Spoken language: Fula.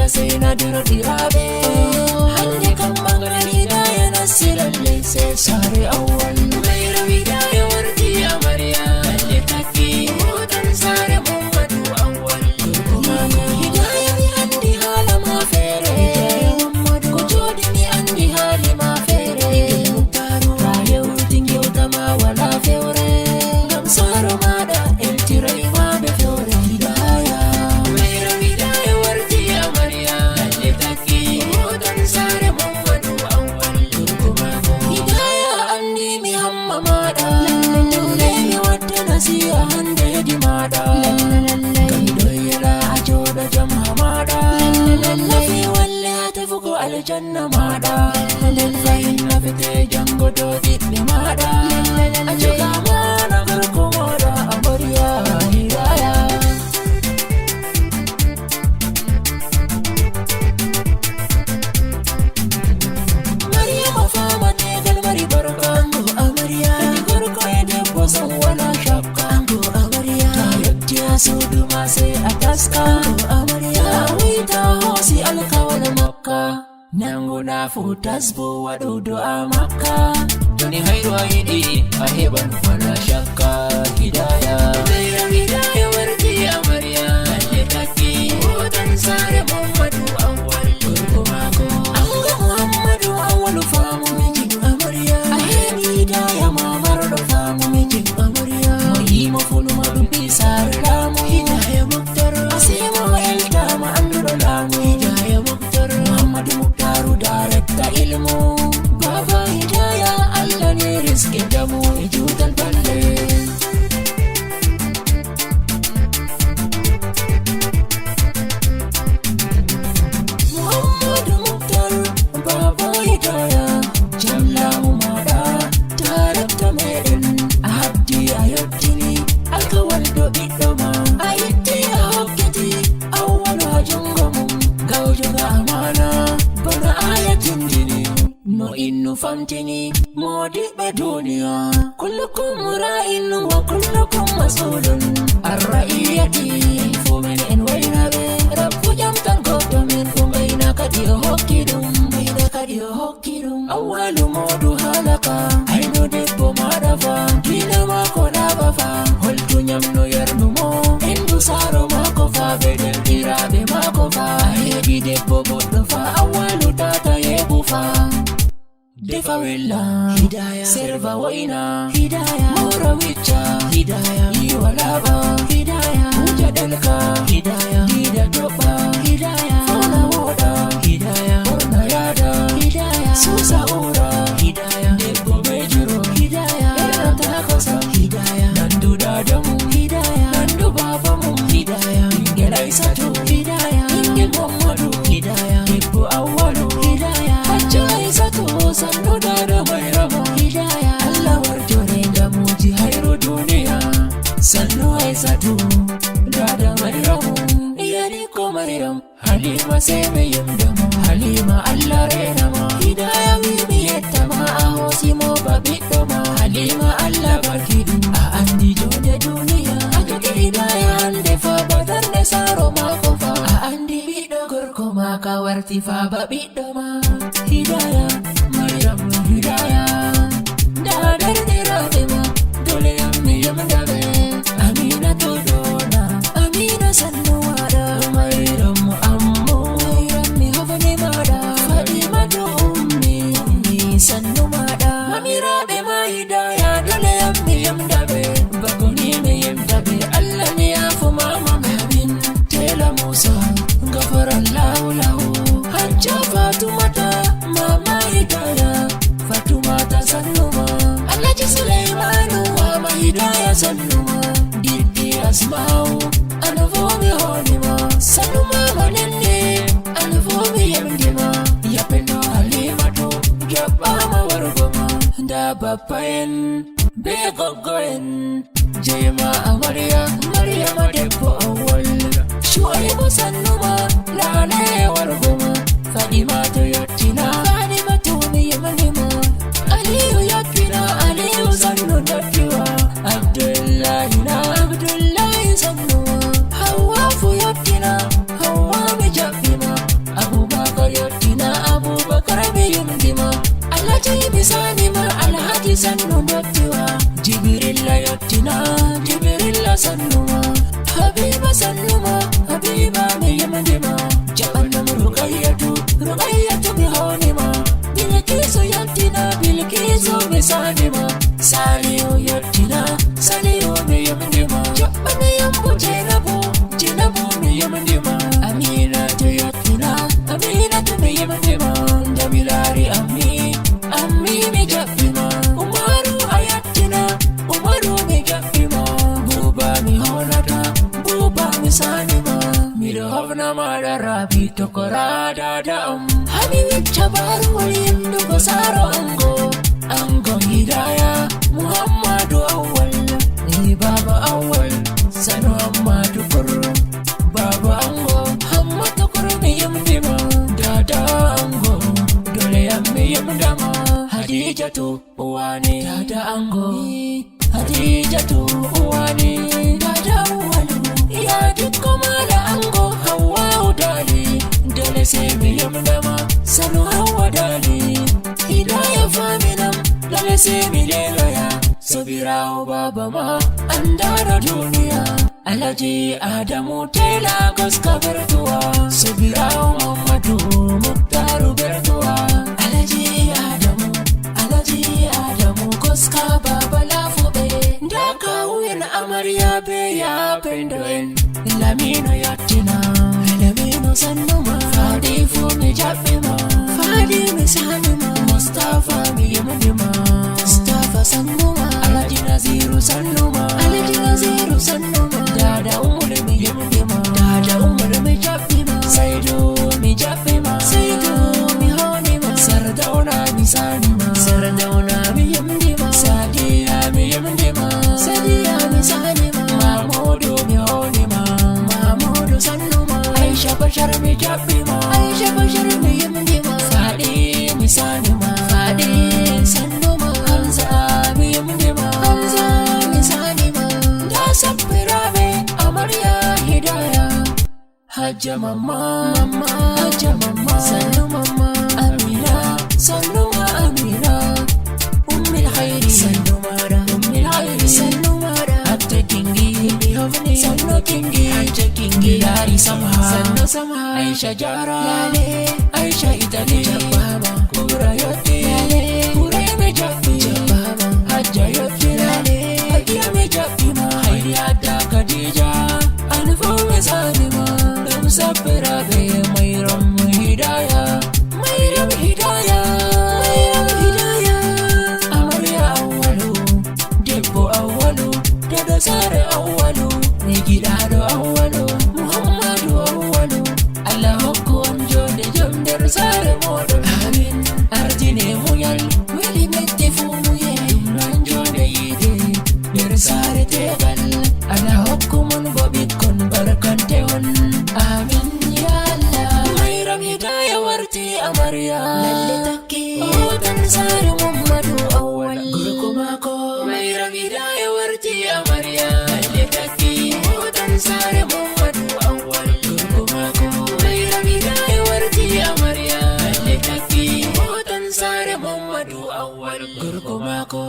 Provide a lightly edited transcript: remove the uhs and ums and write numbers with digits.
sai na duro dirabe hande kan bangaren hidaya na silalle sai sare awwal mai rawi da ya warki amarya lalle taki hotan sare muhammadu awwal hidaya mi andi hala ma fere muhammadu ko jodi mi andi hali ma fere mutaru rayo dingi utama wala fere ngam saro mada eltirai ma be fere hidaya mai rawi da ya warki amarya lalle taki hotan sare muhammadu awwal hidaya andi mi hamma mada lalle mi wadda nasiha hande di mada kaido yala ajoda jamha mada lalle fi walle tafuko aljanna mada lalle inna fite jango do dibbe mada ajoga mana garko moda amarya hidaya Maryama fama ne galmari barka ango amarya garko ya debbo san wala shakka ango amarya ta yadda su duma sai a taska ango amarya wita hosi alkawal makka nangu na futas bo wadudu a makka tuni hairu aidi a heban wala shakka hidaya zaira hidaya warki amarya lalle taki hotan sare muhammadu awwal turkumako anga muhammadu awwal famu mijin amarya ahedi hidaya mamar do famu mijin amarya yi mafulu madubi sare lamu hidaya muktar asimo elta ma andro lamu hidaya muktar muhammadu muktaru darekta ilmu baba hidaya allah ne riske damu jutal balle Muhammadu Mukhtar Baba Hidaya Jallahu Mada Tarakta Merin Abdi Ayottini Alkawal do Idoma Ayitti Ahokkiti Awwalu Hajungomum Gawjuga Amana Bana Ayatin Dini Mo innu famtini Modi Beduniya Kullukum ra'in wa kullukum mas'ulun Ar-ra'iyati Fumin in waynabe Rabbu jamtan kodomin Kumayna kadiyo hokkidum Awwalu modu halaka Ainu debbo madafa Kila mako nabafa Holtu nyamno yarnumo Indu saro mako fa Bedel irabe mako fa Ayedi debbo boddo fa Awwalu tata yebu fa Defa wella hidaya serva waina hidaya mora wicha hidaya iwalaba hidaya ujadalka hidaya dida doba hidaya fana woda hidaya orna yada hidaya susa ura hidaya debbo bejuro hidaya erata kosa hidaya nandu dadamu hidaya nandu babamu hidaya ingela isatu hidaya ingel muhammadu hidaya debbo awwalu hidaya hajja isatu sannu dada mai rama hidaya Allah warjone da muji hairu duniya sannu aisatu dada mai ramu iyali ko mai ram halima sai mai yamdamu halima Allah renama hidaya mimi yettama a hosi mo babidoma halima Allah barkidu a andi jode duniya akati hidaya hande fa badanne saro mako fa a andi bido gorko maka warti fa babidoma hidaya hidaya dadar dirabema dole yammi yamdabe amina todona amina sannu wada mayram ammu mayram hofani mada fadima do ummi sannu mada amirabe ma hidaya dole yammi yamdabe bagoni me yamdabe allah ne yafu mama amin tela musa gafara allah lahu hajja fatumata mama hidaya Fatumata Sannuma Alhaji Sulaimanu Mama Hidaya Sannuma Didi Asma'u Anafomi Honima Sannuma Manenne Anafomi Yamdima Yapendo Halimatu Jabama Wargoma Da Bapayen Begogoyen Jema Amaria Mariama Debbo Awwal Shuaibu Sannuma Lale Wargoma Fadima Toyotina Fadima Tumi Yamanima Aliyu Yakina Aliyu Sannu Dakiwa Abdullahi na Abdullahi Sannu Hawa Fuyakina Hawa Mijabima sannu dottiwa Jibrilla yottina Jibrilla sannuma Habiba sannuma Habiba miyamdima Jahannam Ruqayyatu Ruqayyatu bihonima Bilkisu yottina Bilkisu bisanima Saliu yottina Saliu miyamdima Jahanam Jinabu Jinabu miyamdima Aminatu yottina Aminatu miyamdima Jamilari Ammi mijabima Umaru ayattina Umaru mijabima Buba mihonata Buba misanima Midohofna madara bitokora dadam Habibit chabaru walindu kosaro Ango hidayah Muhammadu awal Ni baba awal Sanu amma tukur Baba ango Hamma tukur miyamdima Dada ango Dole miyamdama Hadijatu uwani Dada ango Hadijatu uwani Dada uwalu Ya dikko mala ango Hawa udali Dole se miyamdama Sanu hawa dali Hidayah faminam Dole se mileloya Sobirao baba ma Andara dunia Alaji Adamu tela goska bertua Sobirao Muhammadu Mukhtaru bertua Alaji Adamu goska baba lafube Daka uyen amarya be ya pendoen Lamino yatina Lamino sannuma Fadi fumi japima Fadi misanuma Mustafa miyamdima Mustafa sannuma Alaji Naziru sannuma Alaji Naziru sannuma Dada umur miyamdima Dada umur mijapima Saidu mijapima Saidu mihonima Sardauna misanima Sardauna miyamdima Sadia miyamdima Sadia misanima Mahmudu mihonima Mahmudu sannuma Aisha Bashar mijapima Aisha Bashar miyamdima Fadi misanima Fadi sannuma Hamza miyamdima Hamza misanima Da sabbirabe amarya hidayah Hajja mama Hajja mama Sannu mama Amina Sannuma Amina Ummil khairi Sannu mara Ummil khairi Sannu mara Hatta kingi Sannu kingi Hatta kingi Dari samha Sannu samha Aisha jara Lale Aisha itali Jababa Kura yotti Lale Kura mejabi Jababa Hajja yotti Lale Hajja mejabi ma Khairi adda Khadija Alfu mesanima Sabra be Mayram hidayah Mayram hidayah Mayram hidayah Amarya awalu Debbo awalu Dada sare awalu Nigidado awalu Muhammadu awalu Allah hokku onjode jomder sare modo Amin Arjine muyal Weli mette fumuye Nanjode yide Der sare tegal Allah hokku mun bobikon barakante hon Amin ya Allah Mayram hidayah warti amarya Lalle takki Otan sari Muhammadu awal Gurkumako Mayram hidayah warti amarya Lalle takki Otan sari Muhammadu awal Gurkumako Mayram hidayah warti amarya Lalle takki Otan sari Muhammadu awal Gurkumako